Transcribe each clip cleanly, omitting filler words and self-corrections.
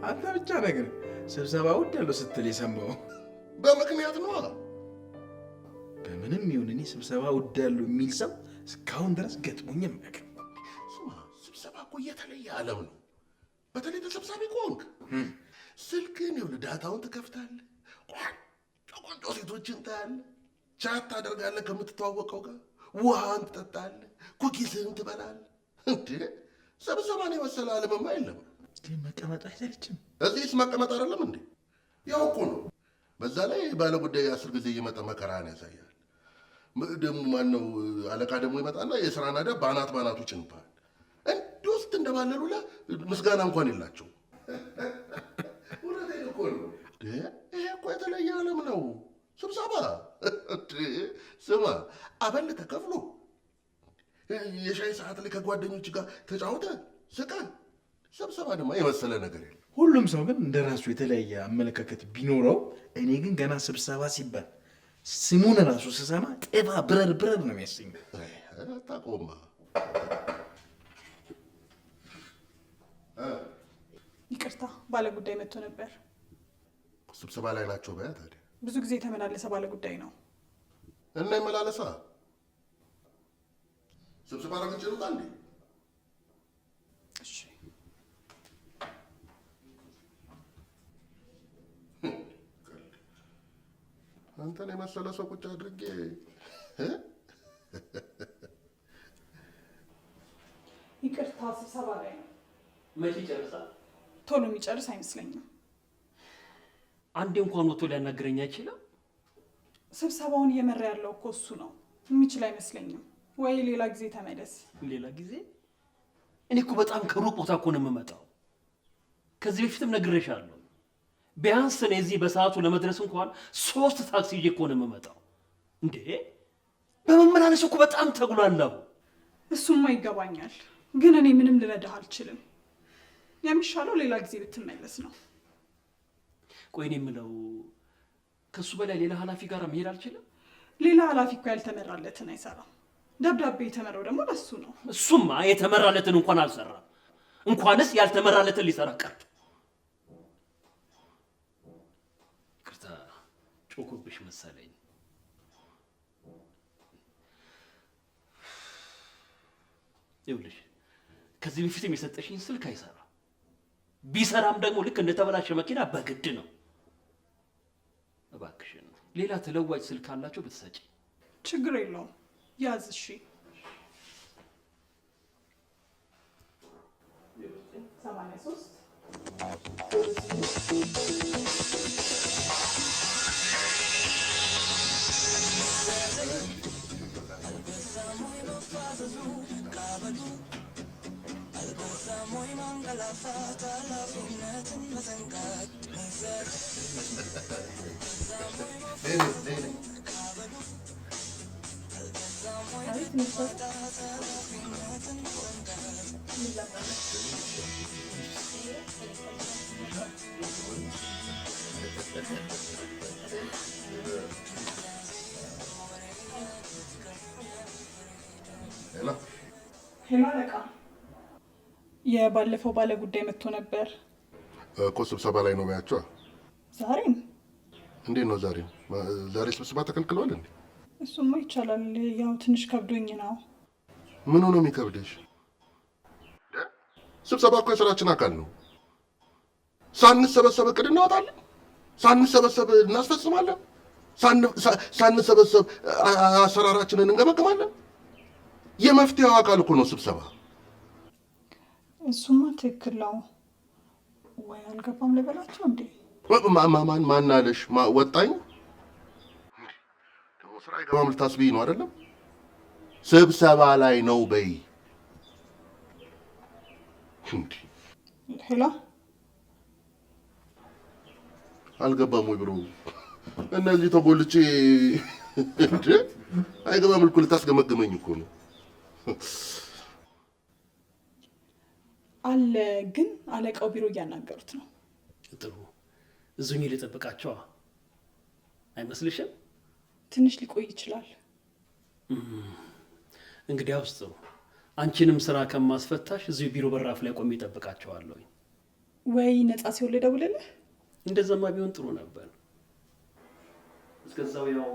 አንተ ብቻ ነገር ስብሰባ ወዳለው ስትል የሰማው በምክንያት ነው። በምንም ይሁን እኔ ስብሰባ ወዳለው የሚል ሰው እስካሁን ድረስ ገጥሞኝ የማያውቅም። ስብሰባ እኮ የተለየ ዓለም ነው። በተለይ ተሰብሳቢ ከሆንክ ስልክህን ይኸውልህ ዳታውን ትከፍታለህ፣ ቆንጆ ሴቶችን ታያለህ፣ ቻት ታደርጋለህ ከምትተዋወቀው ጋር፣ ውሃን ትጠጣለህ፣ ኩኪስህን ትበላለህ። እንዴ ስብሰባን የመሰለ ዓለምማ የለም። ግን መቀመጥ አይሰለችም? እዚህስ መቀመጥ አይደለም እንዴ? ያው እኮ ነው። በዛ ላይ ባለ ጉዳይ 10 ጊዜ እየመጣ መከራን ያሳያል። ደግሞ ማነው አለቃ ደግሞ ይመጣና የሥራ ናዳ ባናቱ ይጭንብሃል። እንዲህ ውስጥ እንደባለሉላ ምስጋና እንኳን የላቸው። እውነቴን እኮ ነው። ይሄ እኮ የተለየ ዓለም ነው ስብሰባ። ስማ አበል ተከፍሎ የሻይ ሰዓት ላይ ከጓደኞች ጋር ተጫውተ ስቀን ስብሰባ ደግሞ የመሰለ ነገር የለም። ሁሉም ሰው ግን እንደራሱ የተለያየ አመለካከት ቢኖረው፣ እኔ ግን ገና ስብሰባ ሲባል ስሙን ራሱ ስሰማ ጥባ ብረር ነው የሚያሰኝ። ታቆማ ይቅርታ፣ ባለ ጉዳይ መጥቶ ነበር። ስብሰባ ላይ ናቸው። በያ ታዲያ ብዙ ጊዜ የተመላለሰ ባለ ጉዳይ ነው እና ይመላለሳ። ስብሰባ ረግጭ ይሉታ እንዴ? እሺ አንተን የመሰለ ሰው ቁጭ አድርጌ ይቅርታ፣ ስብሰባ ላይ ነው። መቼ ይጨርሳል? ቶሎ የሚጨርስ አይመስለኝም። አንዴ እንኳን ወጥቶ ሊያናግረኝ አይችልም? ስብሰባውን እየመራ ያለው እኮ እሱ ነው። የሚችል አይመስለኝም። ወይ ሌላ ጊዜ ተመለስ። ሌላ ጊዜ? እኔ እኮ በጣም ከሩቅ ቦታ እኮ ነው የምመጣው። ከዚህ በፊትም ነግሬሻለሁ። ቢያንስ እኔ እዚህ በሰዓቱ ለመድረስ እንኳን 3 ታክሲ ይዤ እኮ ነው የምመጣው። እንዴ በመመላለስ እኮ በጣም ተጉላላሁ። እሱማ ይገባኛል፣ ግን እኔ ምንም ልረዳህ አልችልም። የሚሻለው ሌላ ጊዜ ብትመለስ ነው። ቆይ እኔ የምለው ከሱ በላይ ሌላ ኃላፊ ጋር መሄድ አልችልም? ሌላ ኃላፊ እኮ ያልተመራለትን አይሰራም። ደብዳቤ የተመራው ደግሞ ለሱ ነው። እሱማ የተመራለትን እንኳን አልሰራም። እንኳንስ ያልተመራለትን ሊሰራ ቀርቶ። ይቅርታ ጮኩብሽ መሰለኝ። ይኸውልሽ ከዚህ በፊትም የሰጠሽኝ ስልክ አይሰራም። ቢሰራም ደግሞ ልክ እንደተበላሸ መኪና በግድ ነው። እባክሽን ሌላ ተለዋጭ ስልክ አላቸው ብትሰጪ። ችግር የለውም፣ ያዝ። እሺ 83 ሄሎ አለቃ፣ የባለፈው ባለ ጉዳይ መጥቶ ነበር እኮ። ስብሰባ ላይ ነው ያቸው። ዛሬም? እንዴት ነው ዛሬ? ዛሬ ስብሰባ ተከልክሏል እንዴ? እሱማ ይቻላል፣ ያው ትንሽ ከብዶኝ ነው። ምን ሆኖ የሚከብድሽ? ስብሰባ እኮ የስራችን አካል ነው። ሳንሰበሰብ እቅድ እናወጣለን፣ ሳንሰበሰብ እናስፈጽማለን፣ ሳንሰበሰብ አሰራራችንን እንገመግማለን። የመፍትሄው አካል እኮ ነው ስብሰባ። እሱማ ትክክል ነው። ወይ አልገባም ልበላቸው እንዴ? ማን አለሽ? ወጣኝ ደግሞ ስራ አይገባም ልታስብይ ነው አይደለም? ስብሰባ ላይ ነው በይ። ሄሎ አልገባም ወይ ብሎ እነዚህ ተጎልቼ እንዴ አይገባም ልኩ ልታስገመግመኝ እኮ ነው። አለ፣ ግን አለቃው ቢሮ እያናገሩት ነው። ጥሩ እዙኝ ልጠብቃቸዋ አይመስልሽም? ትንሽ ሊቆይ ይችላል። እንግዲያውስ ጥሩ አንቺንም ስራ ከማስፈታሽ እዚሁ ቢሮ በራፍ ላይ ቆሜ እጠብቃቸዋለሁ። ወይ ነፃ ሲሆን ልደውልልህ? እንደዛማ ቢሆን ጥሩ ነበር። እስከዛው ያው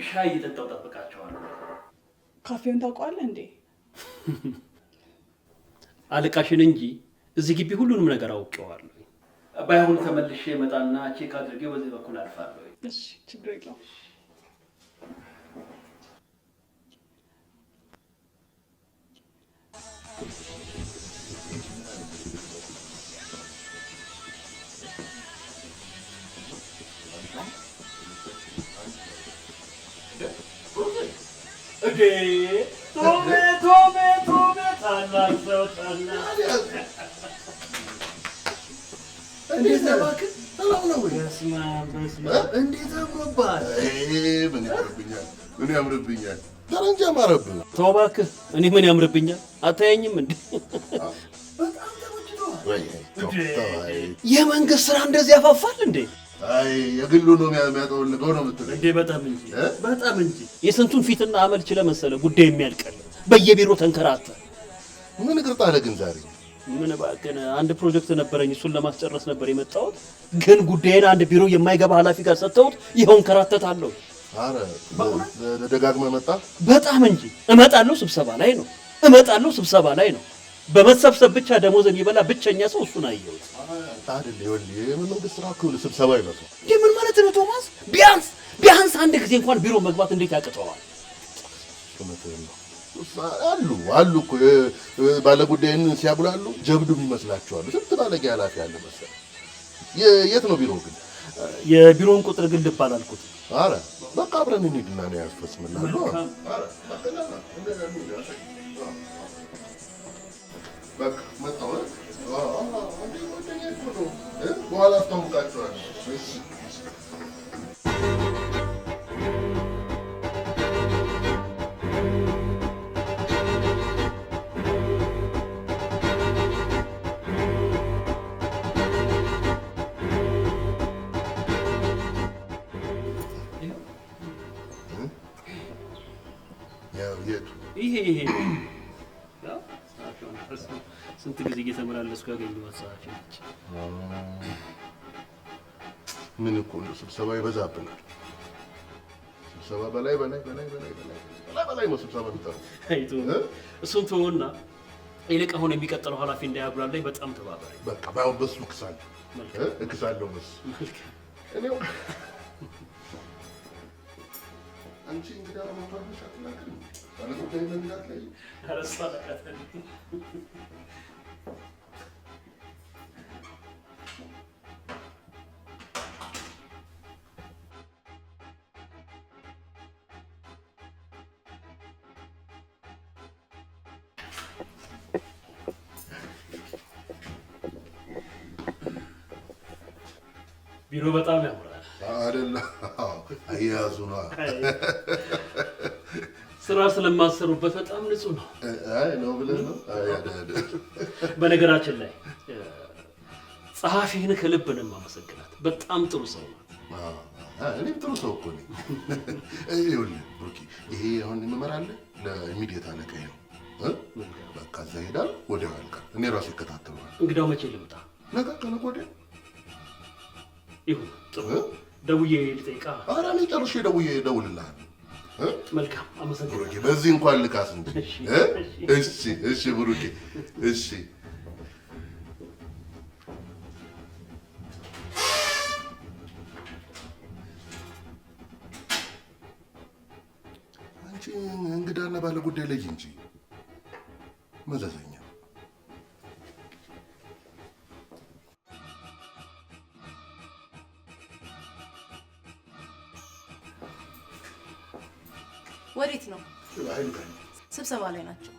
ሻይ እየጠጣሁ እጠብቃቸዋለሁ። ካፌውን ታውቀዋለህ እንዴ? አለቃሽን እንጂ እዚህ ግቢ ሁሉንም ነገር አውቄዋለሁ። ባይሆን ተመልሼ እመጣና ቼክ አድርጌ በዚህ በኩል አልፋለሁ። እሺ ችግር የለውም። ቶሜ ታላቅ ሰው ታላቅ እንዴት ነህ እባክህ? ሰላም ነው ወይ? በስመ አብ እንዴት አምሮብሃል! ምን ያምርብኛል? ምን ያምርብኛል? ፈረንጅ አማረብህ። ተው እባክህ፣ እኔ ምን ያምርብኛል? አታየኝም እንዴ? በጣም ተመችቶሃል። የመንግስት ስራ እንደዚህ ያፋፋል እንዴ? አይ የግሉ ነው የሚያጠወልገው ነው የምትለኝ እንዴ? በጣም እንጂ በጣም እንጂ። የስንቱን ፊትና አመል ችለህ መሰለህ ጉዳይ የሚያልቀል በየቢሮ ተንከራተህ። ምን እግር ጣለህ ግን ዛሬ? ምን እባክህ፣ አንድ ፕሮጀክት ነበረኝ፣ እሱን ለማስጨረስ ነበር የመጣሁት። ግን ጉዳይን አንድ ቢሮ የማይገባ ኃላፊ ጋር ሰጥተውት ይኸው እንከራተታለሁ። አረ ደጋግመህ መጣ? በጣም እንጂ። እመጣለሁ ስብሰባ ላይ ነው፣ እመጣለሁ ስብሰባ ላይ ነው። በመሰብሰብ ብቻ ደሞዝ የሚበላ ብቸኛ ሰው እሱን አየሁት። አይደል? ይኸውልህ የመንግስት ስራ እኮ ስብሰባ ይመስላል። እንዴ ምን ማለት ነው ቶማስ? ቢያንስ አንድ ጊዜ እንኳን ቢሮ መግባት እንዴት ያቅተዋል? አሉ እኮ ባለጉዳይን ሲያጉላሉ ጀብዱም ይመስላችኋል። ስንት ባለጌ ኃላፊ አለ መሰለህ። የት ነው ቢሮ ግን? የቢሮውን ቁጥር ግን ልብ አላልኩት። አረ በቃ አብረን እንሂድና ነው ያስፈጽምልሃለሁ። በቃ መጣሁ። በኋላ አስተዋውቃችኋለሁ። ይሄ ስንት ጊዜ እየተመላለስኩ ያገኘኋት ሰዓት ነች። ምን እኮ ስብሰባ ይበዛብናል። ስብሰባ በላይ ነው ስብሰባ የሚጠራው። አይቶ እሱን ተወውና ይልቅ አሁን የሚቀጥለው ኃላፊ እንዳያጉላላኝ በጣም ተባበረኝ። በቃ ባይሆን በሱ እክሳለሁ በሱ እኔው አንቺ እንግዳ ማውጣት አትላክም ማለት ነው። ከይመንዳት ላይ አረሳ ለካተል ቢሮ በጣም ያምራል አይደለ? አያዙ ነው። ስራ ስለማሰሩበት በጣም ንጹህ ነው። አይ ነው ብለህ ነው? አይ በነገራችን ላይ ጸሐፊህን ከልብ ነው የማመሰግናት። በጣም ጥሩ ሰው ነው። እኔም ጥሩ ሰው እኮ ነኝ። ይኸውልህ ብሩኪ፣ ይሄ አሁን እንመራለን ለኢሚዲየት አለቃዬ ነው። በቃ እዛ ሄዳል፣ ወዲያው ያልቃል። እኔ ራሴ እከታተለዋለሁ። እንግዳው መቼ ልምጣ? ነገ ከነገ ወዲያ ይሁን። ጥሩ ደውዬ ልጠይቅህ? ኧረ እኔ ጨርሼ ደውዬ እደውልልሃለሁ። መልካም አመሰግናለሁ። ብሩኬ በዚህ እንኳን ልካስ እንዴ? እሺ ብሩኬ እሺ። አንቺ እንግዳና ባለ ጉዳይ ላይ እንጂ መዘዘኛ ወዴት ነው? ኃይሉ ጋር ስብሰባ ላይ ናቸው።